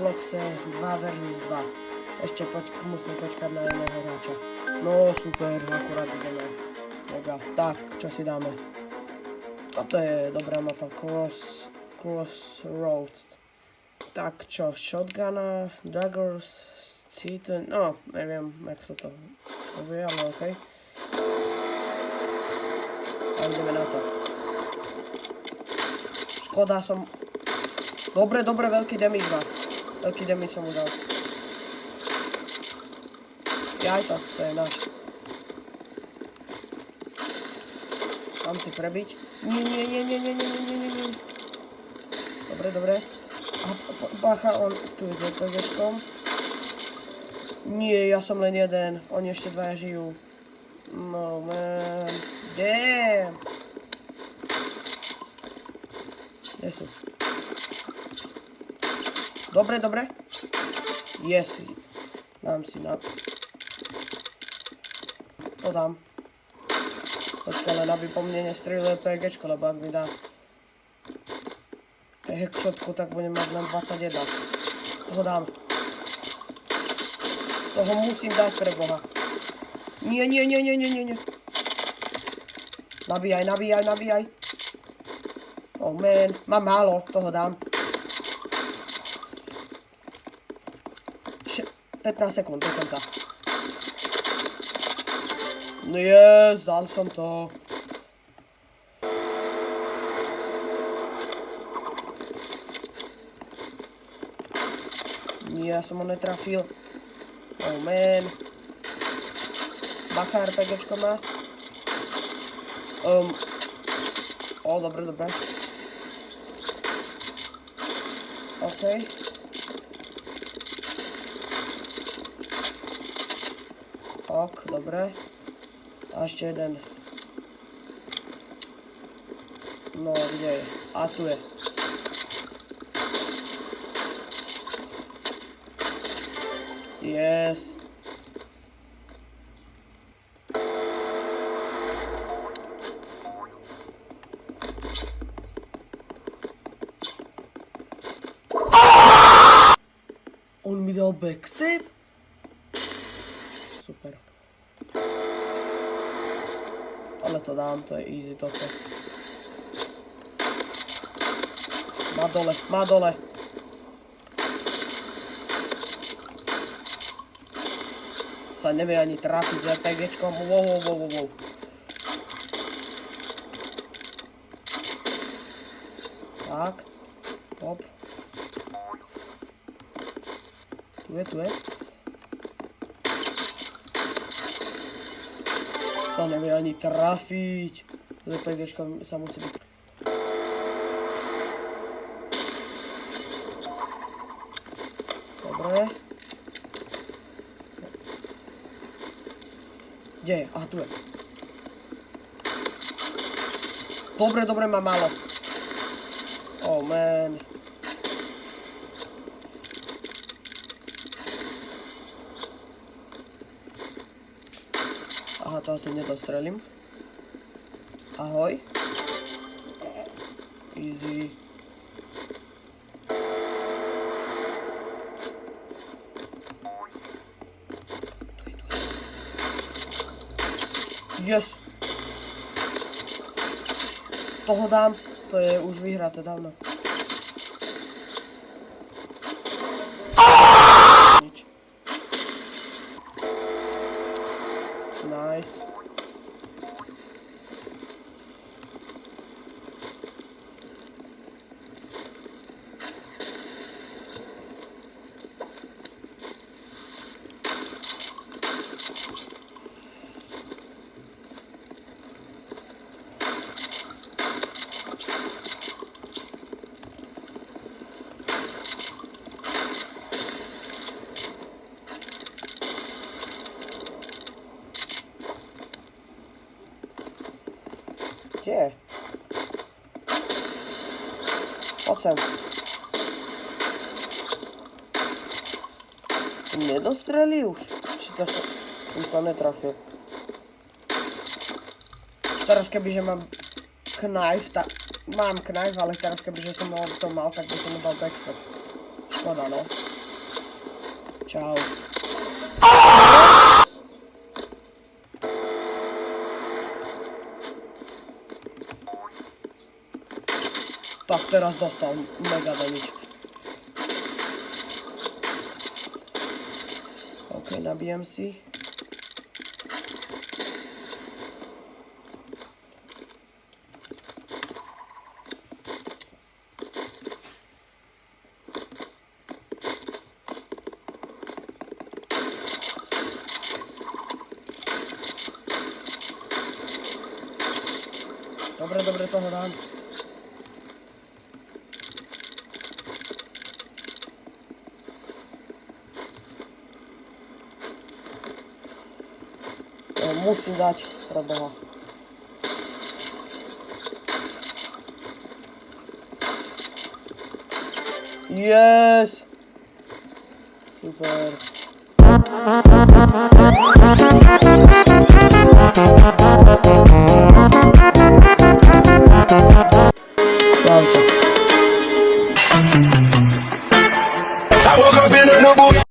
Robloxe 2 versus 2. Ešte musím počkať na jedného hráča. No super, akurát ideme. Mega. Tak, čo si dáme? Toto je dobrá mapa. Crossroads. Tak čo, shotguna, daggers, citen, no, neviem, jak sa to povie, ale okej. A ideme na to. Škoda som... Dobre, veľký damage má. Veľký damage som mu dal. Jaj to je náš. Mám si prebiť. Nie. Dobre. Bacha, on tu je s RPGčkom. Nie, ja som len jeden. Oni ešte dvaja žijú. No man. Damn. Kde sú? Dobre. Yes. Dám si na... To dám. Počkaj, len aby po mne nestrelil RPGčko, lebo ak mi dá headshotku, tak budem mať len 21. Toho dám. Toho musím dať pre Boha. Nie. Nabíjaj. Oh man, mám málo, toho dám. 15 sekúnd do konca. No yes, dal som to. Nie, ja som ho netrafil. Oh man. Bacha, RPGčko má. Dobre. OK. Ok, dobre. A ešte jeden. No, kde je? A tu je. Yes. On mi dal backstep? Super. Ale to dám, to je easy toto. Má dole. Sa nevie ani trafiť s RPGčkom. Wow. Tak. Hop. Tu je. Sa nevie ani trafiť. S RPGčkom sa musí byť. Dobre. Kde je? Aha, tu je. Dobre, má málo. Oh man. Aha, to asi nedostrelím. Ahoj. Easy. Yes. Toho dám. To je už vyhraté dávno. Nič. Nice. Gdzie? Poď sem. Nedostrelí už? Či to som sa netrafil. Teraz kebyže mám knife, tak... Mám knife, ale teraz kebyže som to mal, tak by som mu dal backstep. Škoda, no. Čau. Tak teraz dostal mega damage. OK, nabijem si. Dobre, toho dám. Musím dať, pre Boha. Yes! Super. Čaute. I woke up in the new booth.